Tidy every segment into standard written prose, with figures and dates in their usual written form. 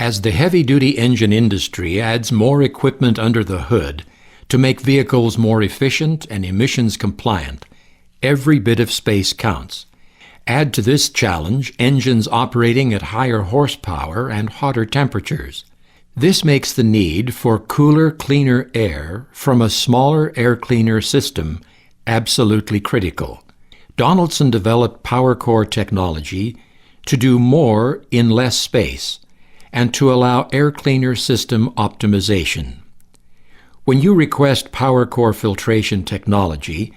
As the heavy-duty engine industry adds more equipment under the hood to make vehicles more efficient and emissions compliant, every bit of space counts. Add to this challenge engines operating at higher horsepower and hotter temperatures. This makes the need for cooler, cleaner air from a smaller air cleaner system absolutely critical. Donaldson developed PowerCore technology to do more in less space and to allow air cleaner system optimization. When you request PowerCore filtration technology,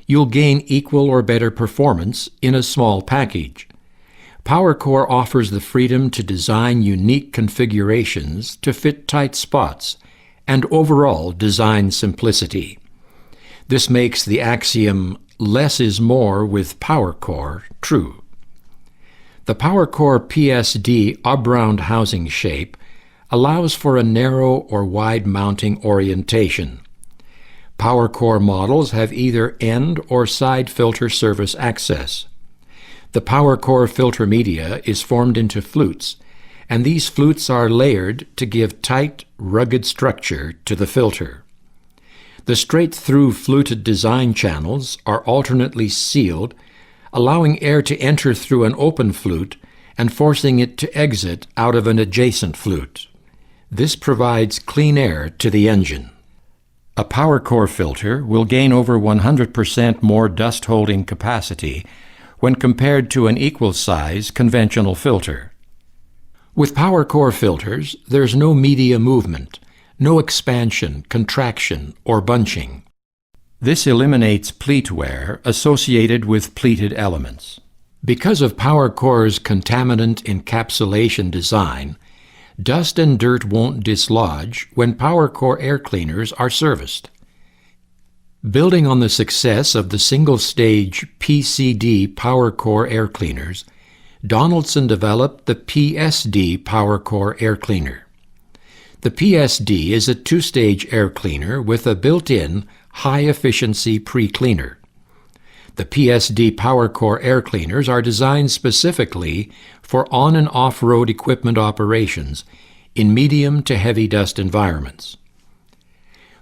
you'll gain equal or better performance in a small package. PowerCore offers the freedom to design unique configurations to fit tight spots and overall design simplicity. This makes the axiom, "less is more with PowerCore," true. The PowerCore PSD ob-round housing shape allows for a narrow or wide mounting orientation. PowerCore models have either end or side filter service access. The PowerCore filter media is formed into flutes, and these flutes are layered to give tight, rugged structure to the filter. The straight-through fluted design channels are alternately sealed, allowing air to enter through an open flute and forcing it to exit out of an adjacent flute. This provides clean air to the engine. A PowerCore filter will gain over 100% more dust-holding capacity when compared to an equal-size conventional filter. With PowerCore filters, there's no media movement, no expansion, contraction, or bunching. This eliminates pleat wear associated with pleated elements. Because of PowerCore's contaminant encapsulation design, dust and dirt won't dislodge when PowerCore air cleaners are serviced. Building on the success of the single-stage PCD PowerCore air cleaners, Donaldson developed the PSD PowerCore air cleaner. The PSD is a two-stage air cleaner with a built-in high-efficiency pre-cleaner. The PSD PowerCore air cleaners are designed specifically for on- and off-road equipment operations in medium to heavy dust environments.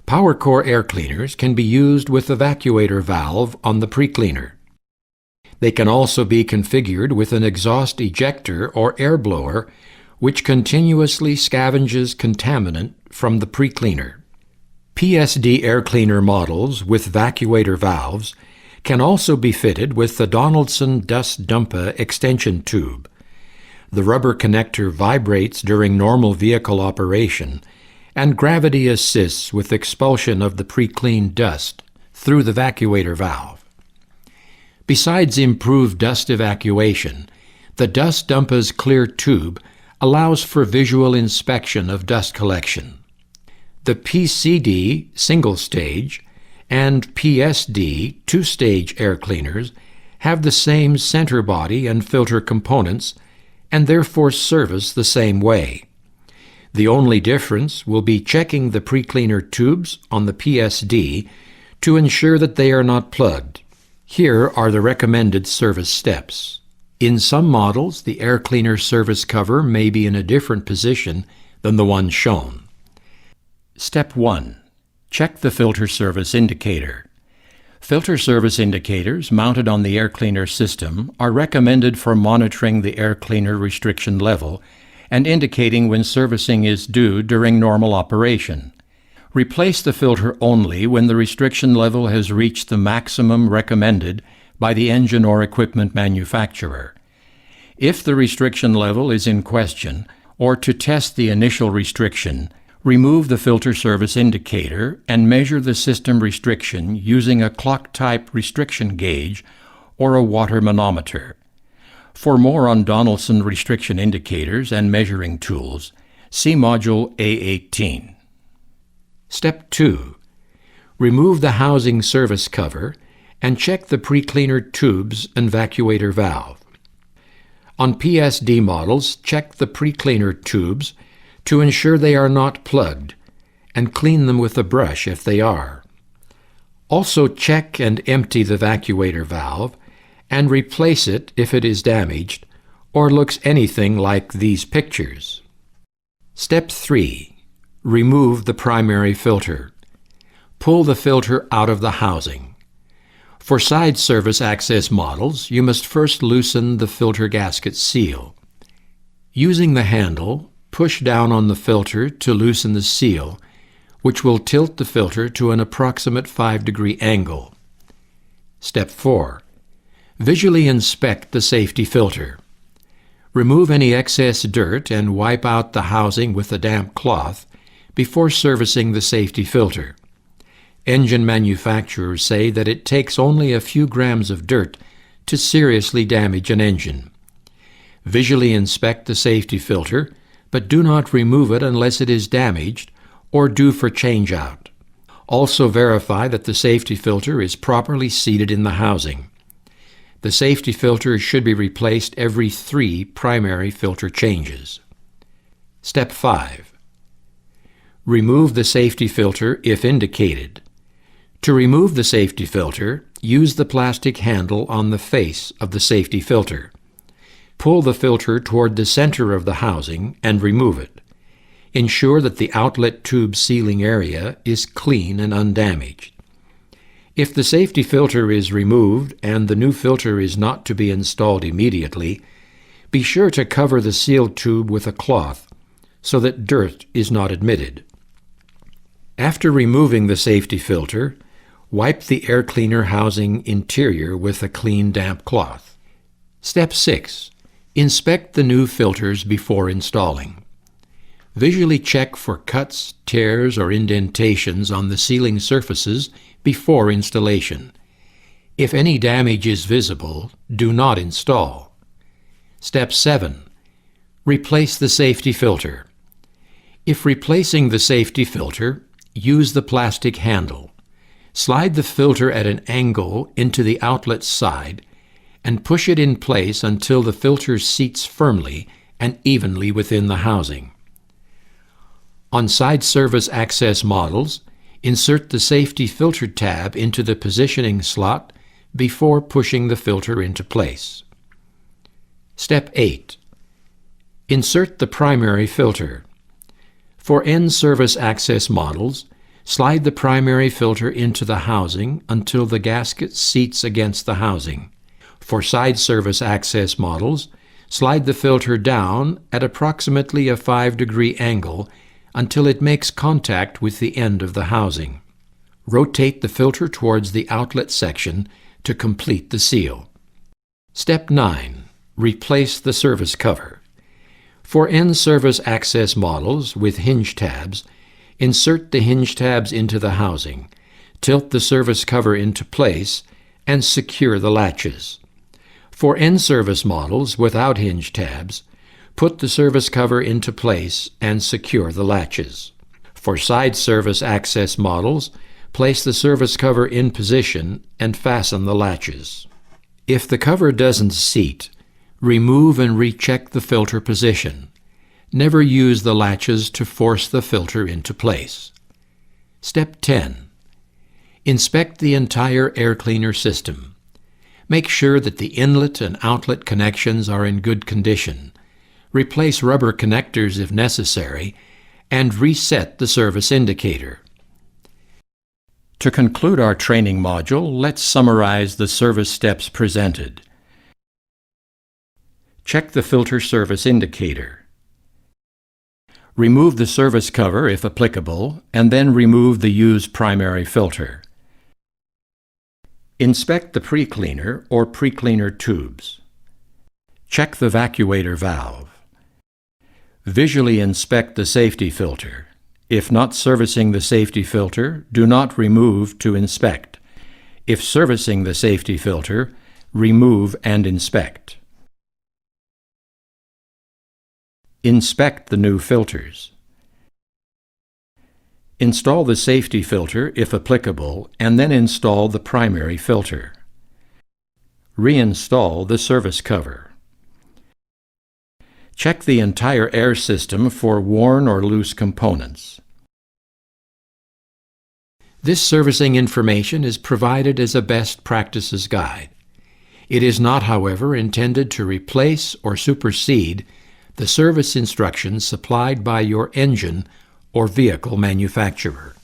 PowerCore air cleaners can be used with evacuator valve on the pre-cleaner. They can also be configured with an exhaust ejector or air blower which continuously scavenges contaminant from the pre-cleaner. PSD air cleaner models with evacuator valves can also be fitted with the Donaldson Dust Dumper extension tube. The rubber connector vibrates during normal vehicle operation, and gravity assists with expulsion of the pre-cleaned dust through the evacuator valve. Besides improved dust evacuation, the Dust Dumper's clear tube allows for visual inspection of dust collection. The PCD single-stage and PSD two-stage air cleaners have the same center body and filter components and therefore service the same way. The only difference will be checking the pre-cleaner tubes on the PSD to ensure that they are not plugged. Here are the recommended service steps. In some models, the air cleaner service cover may be in a different position than the one shown. Step 1. Check the filter service indicator. Filter service indicators mounted on the air cleaner system are recommended for monitoring the air cleaner restriction level and indicating when servicing is due during normal operation. Replace the filter only when the restriction level has reached the maximum recommended by the engine or equipment manufacturer. If the restriction level is in question, or to test the initial restriction, remove the filter service indicator and measure the system restriction using a clock-type restriction gauge or a water manometer. For more on Donaldson restriction indicators and measuring tools, see Module A18. Step 2. Remove the housing service cover and check the pre-cleaner tubes and evacuator valve. On PSD models, check the pre-cleaner tubes to ensure they are not plugged, and clean them with a brush if they are. Also check and empty the evacuator valve and replace it if it is damaged or looks anything like these pictures. Step 3. Remove the primary filter. Pull the filter out of the housing. For side service access models, you must first loosen the filter gasket seal. Using the handle, push down on the filter to loosen the seal, which will tilt the filter to an approximate 5-degree angle. Step 4. Visually inspect the safety filter. Remove any excess dirt and wipe out the housing with a damp cloth before servicing the safety filter. Engine manufacturers say that it takes only a few grams of dirt to seriously damage an engine. Visually inspect the safety filter, but do not remove it unless it is damaged or due for change-out. Also verify that the safety filter is properly seated in the housing. The safety filter should be replaced every 3 primary filter changes. Step 5. Remove the safety filter if indicated. To remove the safety filter, use the plastic handle on the face of the safety filter. Pull the filter toward the center of the housing and remove it. Ensure that the outlet tube sealing area is clean and undamaged. If the safety filter is removed and the new filter is not to be installed immediately, be sure to cover the sealed tube with a cloth so that dirt is not admitted. After removing the safety filter, wipe the air cleaner housing interior with a clean damp cloth. Step 6. Inspect the new filters before installing. Visually check for cuts, tears, or indentations on the sealing surfaces before installation. If any damage is visible, do not install. Step 7. Replace the safety filter. If replacing the safety filter, use the plastic handle. Slide the filter at an angle into the outlet side and push it in place until the filter seats firmly and evenly within the housing. On side service access models, insert the safety filter tab into the positioning slot before pushing the filter into place. Step 8. Insert the primary filter. For end service access models, slide the primary filter into the housing until the gasket seats against the housing. For side service access models, slide the filter down at approximately a 5-degree angle until it makes contact with the end of the housing. Rotate the filter towards the outlet section to complete the seal. Step 9. Replace the service cover. For end service access models with hinge tabs, insert the hinge tabs into the housing, tilt the service cover into place, and secure the latches. For end service models without hinge tabs, put the service cover into place and secure the latches. For side service access models, place the service cover in position and fasten the latches. If the cover doesn't seat, remove and recheck the filter position. Never use the latches to force the filter into place. Step 10. Inspect the entire air cleaner system. Make sure that the inlet and outlet connections are in good condition. Replace rubber connectors if necessary, and reset the service indicator. To conclude our training module, let's summarize the service steps presented. Check the filter service indicator. Remove the service cover if applicable, and then remove the used primary filter. Inspect the pre-cleaner or pre-cleaner tubes. Check the vacuator valve. Visually inspect the safety filter. If not servicing the safety filter, do not remove to inspect. If servicing the safety filter, remove and inspect. Inspect the new filters. Install the safety filter if applicable, and then install the primary filter. Reinstall the service cover. Check the entire air system for worn or loose components. This servicing information is provided as a best practices guide. It is not, however, intended to replace or supersede the service instructions supplied by your engine or vehicle manufacturer.